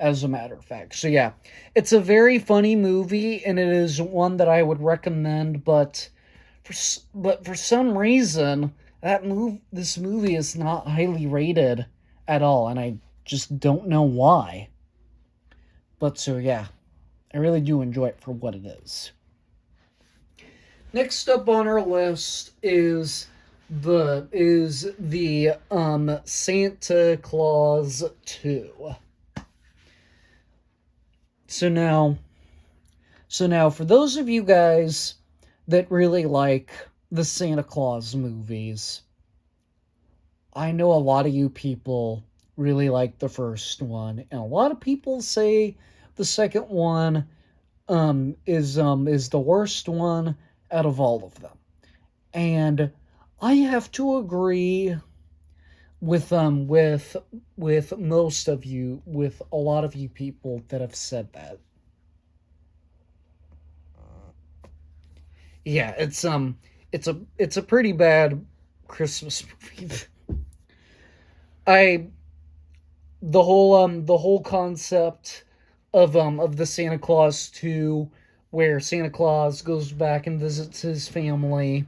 as a matter of fact. So yeah, it's a very funny movie, and it is one that I would recommend, but for some reason this movie is not highly rated at all, and I just don't know why. But so yeah, I really do enjoy it for what it is. Next up on our list is the Santa Claus 2. So now for those of you guys that really like the Santa Claus movies, I know a lot of you people really like the first one, and a lot of people say the second one is the worst one out of all of them. And I have to agree with most of you, with a lot of you people that have said that. Yeah, it's a pretty bad Christmas movie. I the whole concept of the Santa Claus 2, where Santa Claus goes back and visits his family,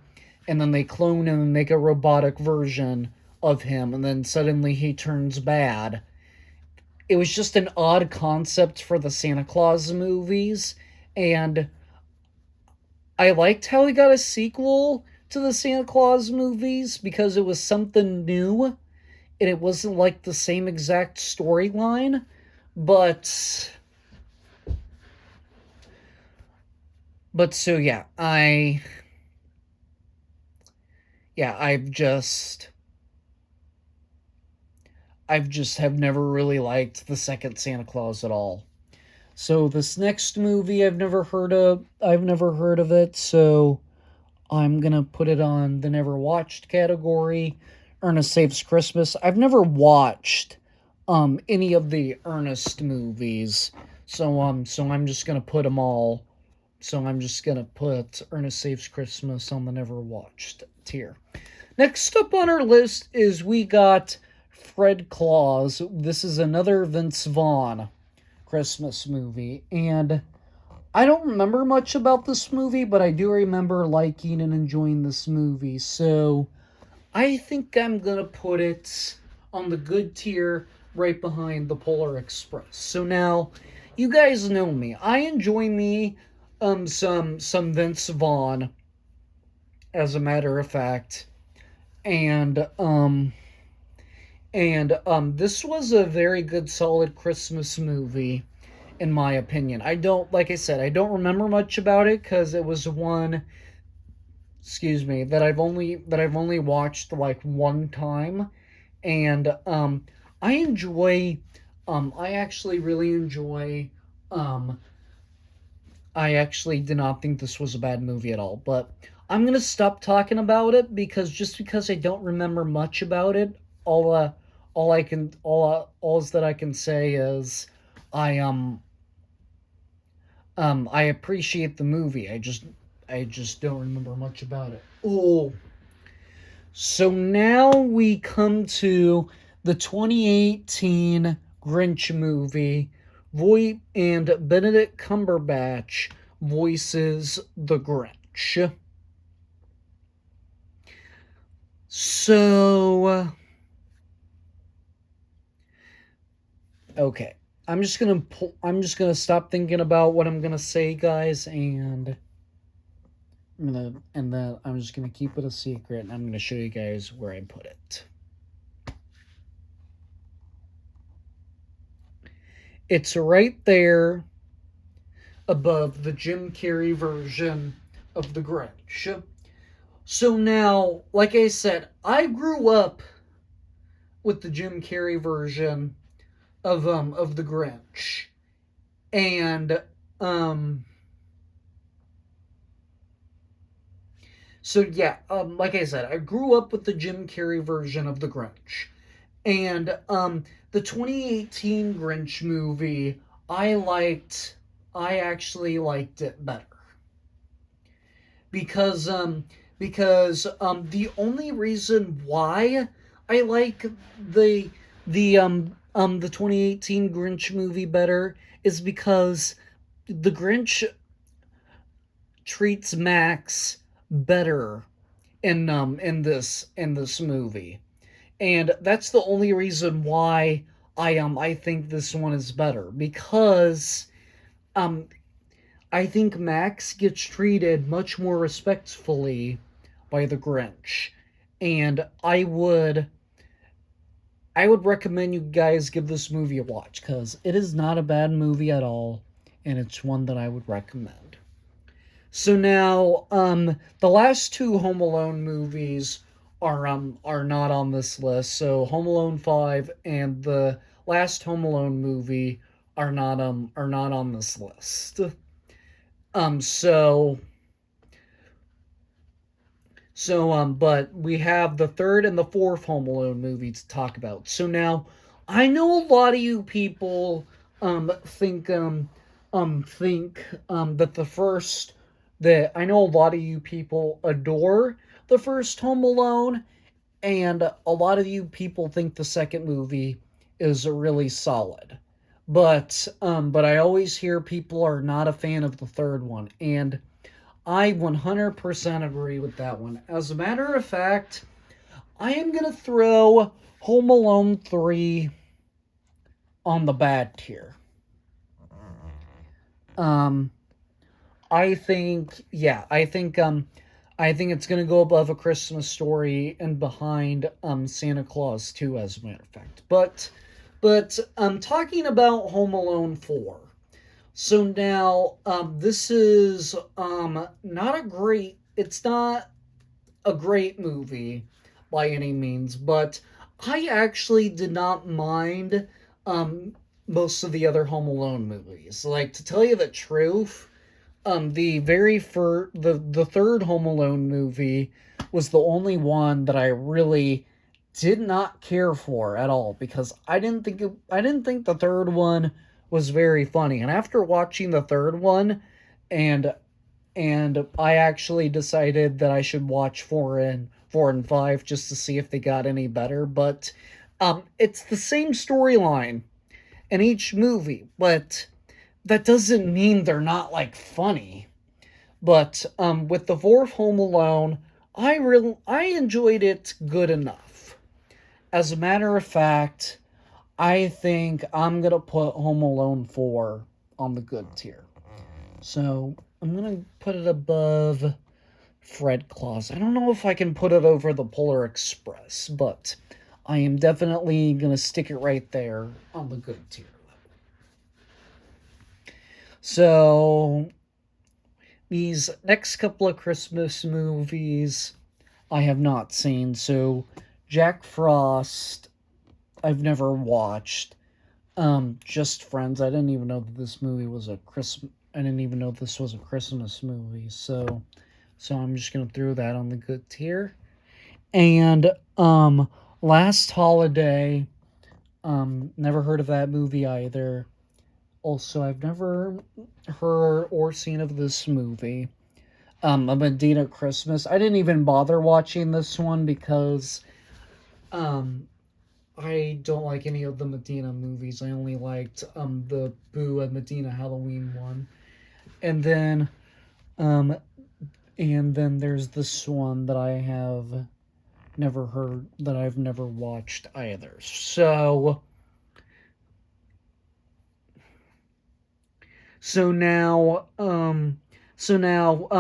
and then they clone him and make a robotic version of him, and then suddenly he turns bad. It was just an odd concept for the Santa Claus movies, and I liked how he got a sequel to the Santa Claus movies because it was something new, and it wasn't like the same exact storyline, but so yeah, I've just have never really liked the second Santa Claus at all. So this next movie I've never heard of it, so I'm gonna put it on the never watched category. Ernest Saves Christmas. I've never watched any of the Ernest movies, so I'm just gonna put them all. So I'm just gonna put Ernest Saves Christmas on the never watched tier. Next up on our list is we got Fred Claus. This is another Vince Vaughn Christmas movie, and I don't remember much about this movie, but I do remember liking and enjoying this movie. So I think I'm gonna put it on the good tier right behind the Polar Express. So now, you guys know me. I enjoy me some Vince Vaughn, as a matter of fact. And this was a very good solid Christmas movie. in my opinion. I don't, like I said, I don't remember much about it because it was one, excuse me, that I've only watched like one time, and I enjoy, I actually really enjoy, um, I actually did not think this was a bad movie at all, but I'm gonna stop talking about it because just because I don't remember much about it, all all is that I can say is I I appreciate the movie. I just don't remember much about it. Oh, so now we come to the 2018 Grinch movie. And Benedict Cumberbatch voices the Grinch. So, okay. I'm just gonna stop thinking about what I'm gonna say, guys, and then I'm just gonna keep it a secret, and I'm gonna show you guys where I put it. It's right there above the Jim Carrey version of the Grinch. So now, like I said, I grew up with the Jim Carrey version of the Grinch. And um so yeah, like I said, I grew up with the Jim Carrey version of the Grinch. And the 2018 Grinch movie, I actually liked it better. Because the only reason why I like the the 2018 Grinch movie better is because the Grinch treats Max better in this movie. And that's the only reason why I think this one is better because um I think Max gets treated much more respectfully by the Grinch. And I would recommend you guys give this movie a watch cuz it is not a bad movie at all and it's one that I would recommend. So now the last two Home Alone movies are not on this list. So Home Alone 5 and the last Home Alone movie are not on this list. Um so but we have the third and the fourth Home Alone movie to talk about. So now I know a lot of you people think that the first that I know a lot of you people adore the first Home Alone, and a lot of you people think the second movie is really solid. But I always hear people are not a fan of the third one, and I 100% agree with that one. As a matter of fact, I am going to throw Home Alone 3 on the bad tier. Um I think it's going to go above A Christmas Story and behind Santa Claus 2 as a matter of fact. But talking about Home Alone 4. So now this is not a great it's not a great movie by any means, but I actually did not mind um, most of the other Home Alone movies. Like to tell you the truth, the third Home Alone movie was the only one that I really did not care for at all because I didn't think the third one was very funny. And after watching the third one and I actually decided that I should watch 4 and 5 just to see if they got any better. But it's the same storyline in each movie, but that doesn't mean they're not like funny. But with the fourth Home Alone, I enjoyed it good enough. As a matter of fact, I think I'm gonna put Home Alone 4 on the good tier. So I'm gonna put it above Fred Claus. I don't know if I can put it over the Polar Express, but I am definitely gonna stick it right there on the good tier. So these next couple of Christmas movies I have not seen. So Jack Frost, I've never watched. Just Friends. I didn't even know that this movie was a Christmas. I didn't even know this was a Christmas movie. So I'm just gonna throw that on the good tier. And Last Holiday. Never heard of that movie either. Also, I've never heard or seen of this movie. A Medina Christmas. I didn't even bother watching this one because um I don't like any of the Medina movies. I only liked the Boo and Medina Halloween one. And then um there's this one that I have never heard that I've never watched either. So now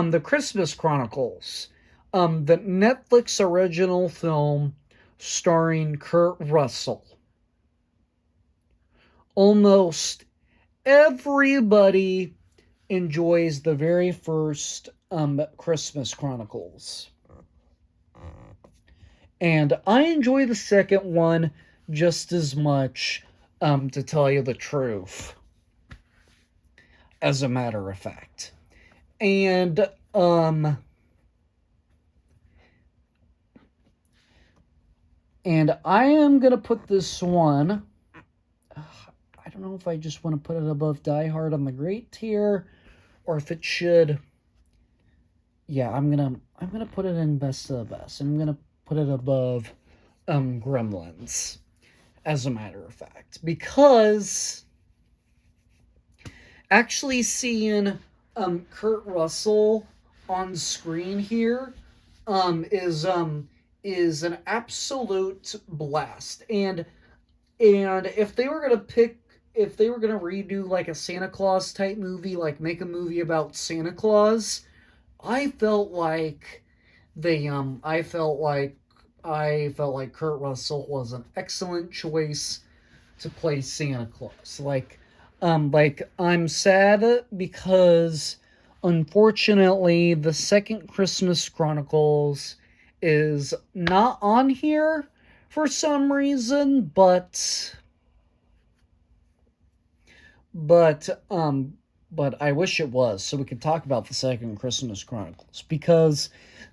the Christmas Chronicles. The Netflix original film starring Kurt Russell. Almost everybody enjoys the very first Christmas Chronicles. And I enjoy the second one just as much, to tell you the truth, as a matter of fact. And I am gonna put this one. I don't know if I just want to put it above Die Hard on the great tier, or if it should. Yeah, I'm gonna put it in best of the best. I'm gonna put it above Gremlins, as a matter of fact, because actually seeing Kurt Russell on screen here is an absolute blast. And if they were gonna redo like a Santa Claus type movie, like make a movie about Santa Claus, I felt like they I felt like Kurt Russell was an excellent choice to play Santa Claus. Like I'm sad because unfortunately the second Christmas Chronicles is not on here for some reason, but but I wish it was so we could talk about the second Christmas Chronicles, because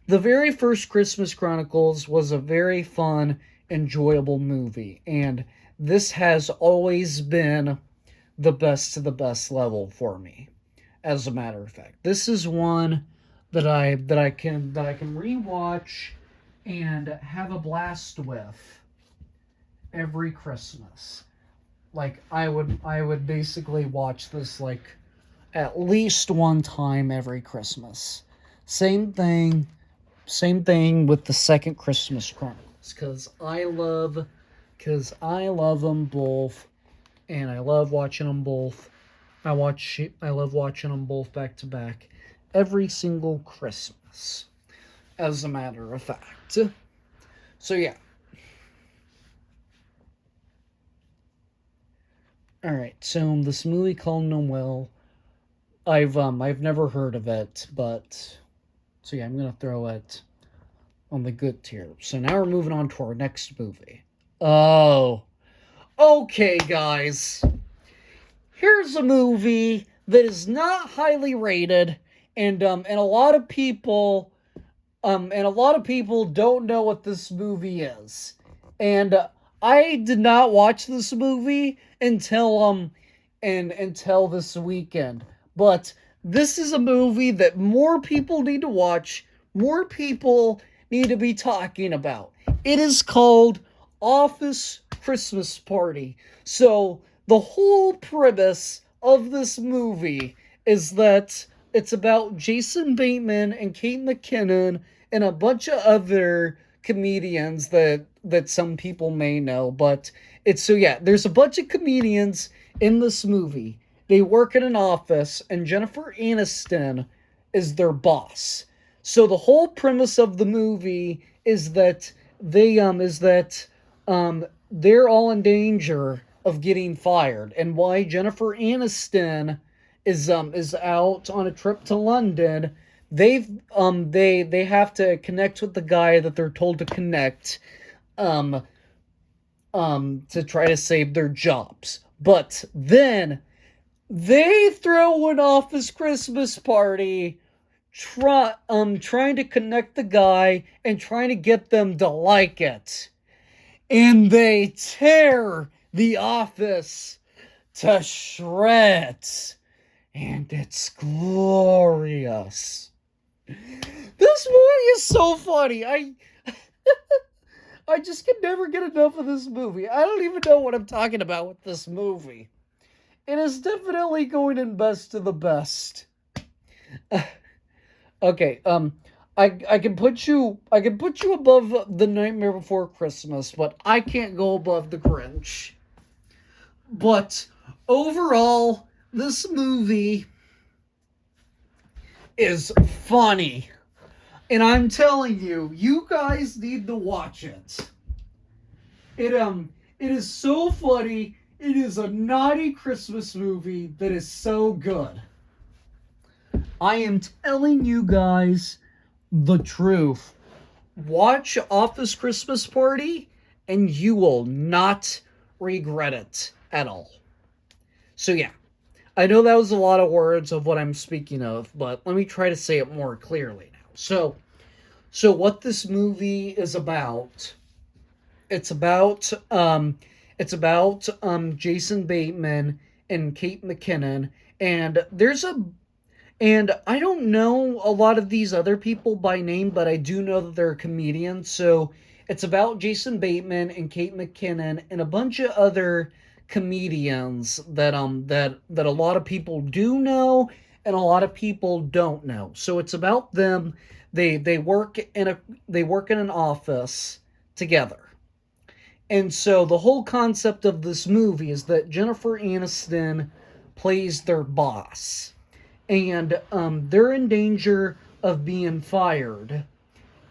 the very first Christmas Chronicles was a very fun, enjoyable movie, and this has always been the best to the best level for me. As a matter of fact, this is one that I can rewatch and have a blast with every Christmas. Like I would basically watch this like at least one time every Christmas. Same thing, same thing with the second Christmas Chronicles, cuz I love them both, and I love watching them both. I love watching them both back to back every single Christmas, as a matter of fact. So yeah. All right. So this movie called Noel, I've never heard of it, but so yeah, I'm going to throw it on the good tier. So now we're moving on to our next movie. Oh, okay, guys. Here's a movie that is not highly rated, and a lot of people don't know what this movie is. And I did not watch this movie until this weekend. But this is a movie that more people need to watch, more people need to be talking about. It is called Office Christmas Party. So the whole premise of this movie is that it's about Jason Bateman and Kate McKinnon and a bunch of other comedians that some people may know. But it's so yeah, there's a bunch of comedians in this movie. They work in an office, and Jennifer Aniston is their boss. So the whole premise of the movie is that they're all in danger of getting fired, and why Jennifer Aniston is out on a trip to London. They have to connect with the guy that they're told to connect um to try to save their jobs. But then they throw an office Christmas party trying to connect the guy and trying to get them to like it. And they tear the office to shreds. And it's glorious. This movie is so funny. I just can never get enough of this movie. I don't even know what I'm talking about with this movie. It is definitely going in best of the best. Okay, I can put you above The Nightmare Before Christmas, but I can't go above The Grinch. But overall, this movie is funny. And I'm telling you, you guys need to watch it. It is so funny. It is a naughty Christmas movie that is so good. I am telling you guys the truth. Watch Office Christmas Party and you will not regret it at all. So yeah, I know that was a lot of words of what I'm speaking of, but let me try to say it more clearly now. So what this movie is about, it's about Jason Bateman and Kate McKinnon, and I don't know a lot of these other people by name, but I do know that they're comedians. So it's about Jason Bateman and Kate McKinnon and a bunch of other comedians that a lot of people do know and a lot of people don't know. So it's about them. They work in an office together. And so the whole concept of this movie is that Jennifer Aniston plays their boss, and they're in danger of being fired.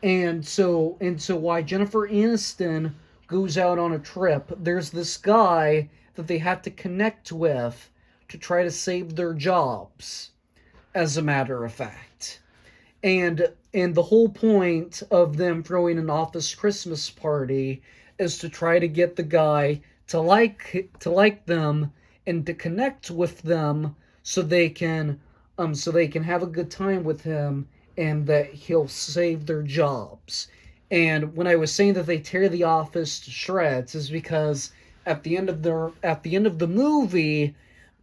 And so why Jennifer Aniston goes out on a trip, there's this guy that they have to connect with to try to save their jobs, as a matter of fact. And the whole point of them throwing an office Christmas party is to try to get the guy to like them and to connect with them so they can have a good time with him and that he'll save their jobs. And when I was saying that they tear the office to shreds is because at the end of the movie,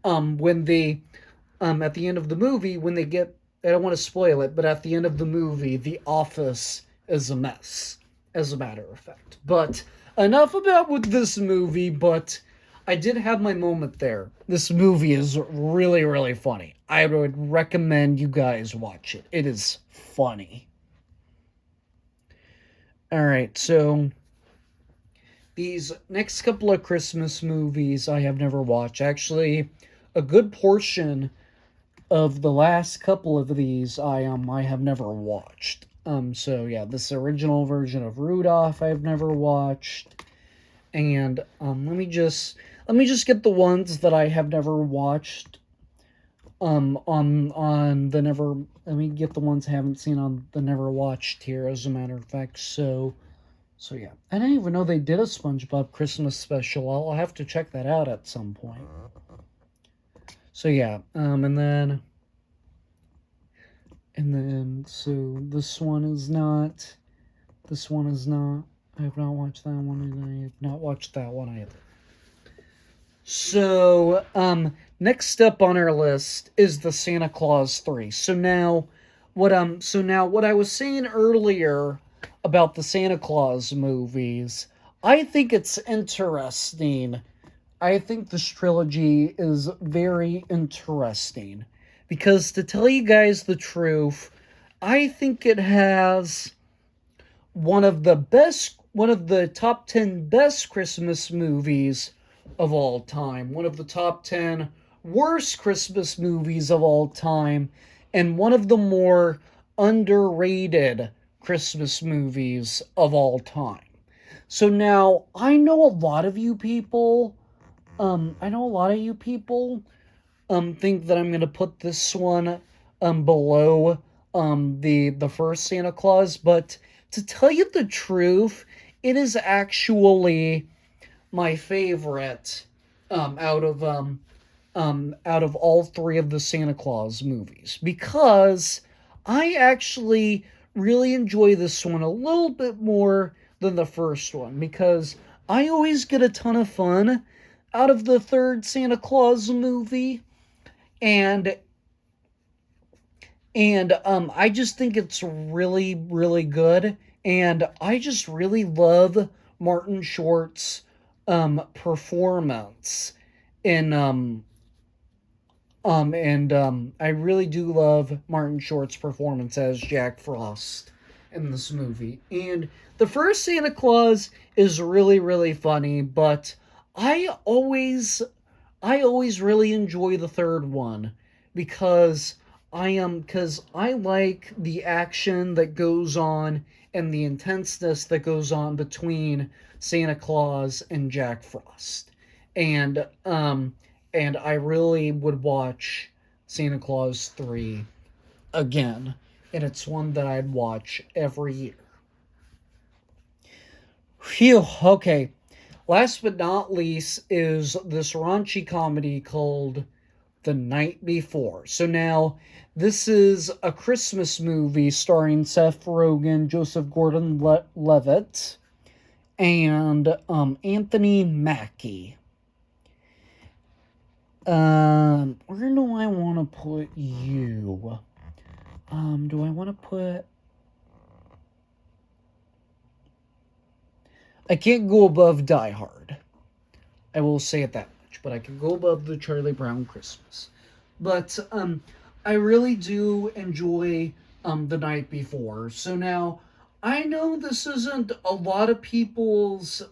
when they at the end of the movie when they get, I don't want to spoil it, but at the end of the movie, the office is a mess, as a matter of fact. But enough about with this movie, but I did have my moment there. This movie is really, really funny. I would recommend you guys watch it. It is funny. Alright, so these next couple of Christmas movies I have never watched. Actually, a good portion of the last couple of these I have never watched. So yeah, this original version of Rudolph I've never watched. And let me just get the ones that I have never watched on the never let me get the ones I haven't seen on the never watched here, as a matter of fact. So yeah. I didn't even know they did a SpongeBob Christmas special. I'll have to check that out at some point. So yeah, and then so this one is not, I have not watched that one, and I have not watched that one either. So, next up on our list is the Santa Claus 3. So now what I was saying earlier about the Santa Claus movies, I think it's interesting. I think this trilogy is very interesting because, to tell you guys the truth, I think it has one of the top 10 best Christmas movies of all time, one of the top 10 worst Christmas movies of all time, and one of the more underrated Christmas movies of all time. So now, I know a lot of you people think that I'm gonna put this one below the first Santa Claus, but to tell you the truth, it is actually my favorite out of all three of the Santa Claus movies, because I actually really enjoy this one a little bit more than the first one, because I always get a ton of fun out of the third Santa Claus movie, and I just think it's really really good, and I just really love Martin Short's performance in I really do love Martin Short's performance as Jack Frost in this movie. And the first Santa Claus is really, really funny, but I always I always really enjoy the third one because because I like the action that goes on and the intenseness that goes on between Santa Claus and Jack Frost. And and I really would watch Santa Claus 3 again, and it's one that I'd watch every year. Phew, okay. Last but not least is this raunchy comedy called The Night Before. So now, this is a Christmas movie starring Seth Rogen, Joseph Gordon-Levitt, and Anthony Mackie. Where do I want to put you? Do I want to put... I can't go above Die Hard. I will say it that much, but I can go above the Charlie Brown Christmas. But, I really do enjoy, The Night Before. So now, I know this isn't a lot of people's,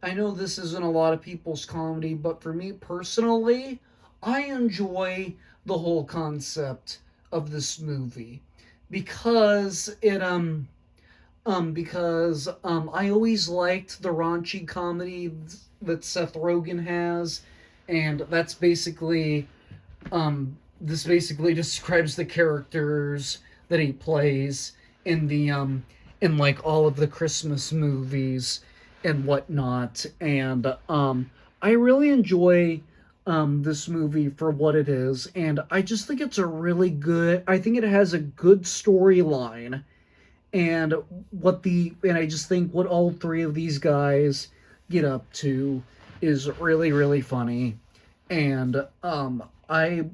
I know this isn't a lot of people's comedy, but for me personally, I enjoy the whole concept of this movie because I always liked the raunchy comedy that Seth Rogen has, and that's basically this basically describes the characters that he plays in the in like all of the Christmas movies and whatnot. And I really enjoy this movie for what it is, and I just think it's a really good. I think it has a good storyline, and I just think what all three of these guys get up to is really really funny, and I.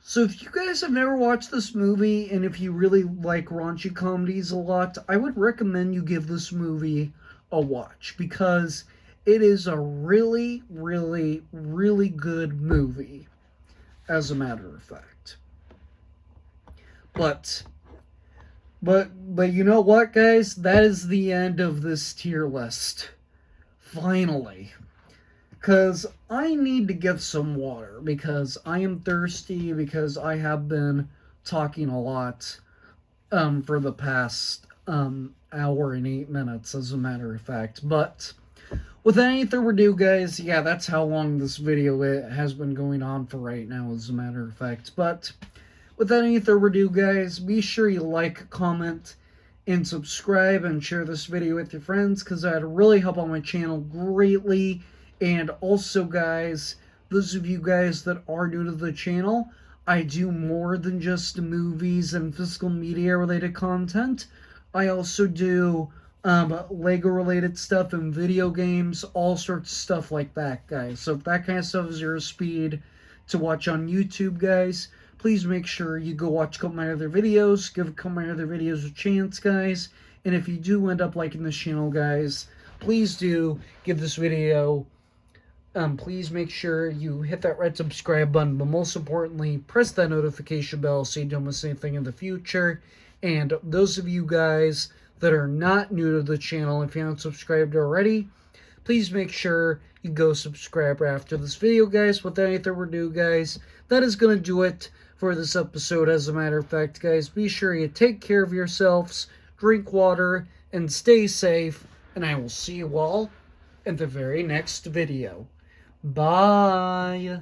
So if you guys have never watched this movie, and if you really like raunchy comedies a lot, I would recommend you give this movie a watch because it is a really, really, really good movie, as a matter of fact. But but you know what, guys? That is the end of this tier list. Finally. Because I need to get some water because I am thirsty because I have been talking a lot for the past hour and 8 minutes, as a matter of fact. But without any further ado, guys, yeah, that's how long this video has been going on for right now, as a matter of fact. But without any further ado, guys, be sure you like, comment, and subscribe, and share this video with your friends, because that'd really help out my channel greatly. And also, guys, those of you guys that are new to the channel, I do more than just movies and physical media related content. I also do Lego related stuff and video games, all sorts of stuff like that, guys. So if that kind of stuff is your speed to watch on YouTube, guys, please make sure you go watch a couple of my other videos, give a couple of my other videos a chance, guys. And if you do end up liking this channel, guys, please do give this video please make sure you hit that red subscribe button, but most importantly, press that notification bell so you don't miss anything in the future. And those of you guys that are not new to the channel, if you haven't subscribed already, please make sure you go subscribe after this video, guys. Without any further ado, guys, that is going to do it for this episode. As a matter of fact, guys, be sure you take care of yourselves, drink water, and stay safe, and I will see you all in the very next video. Bye.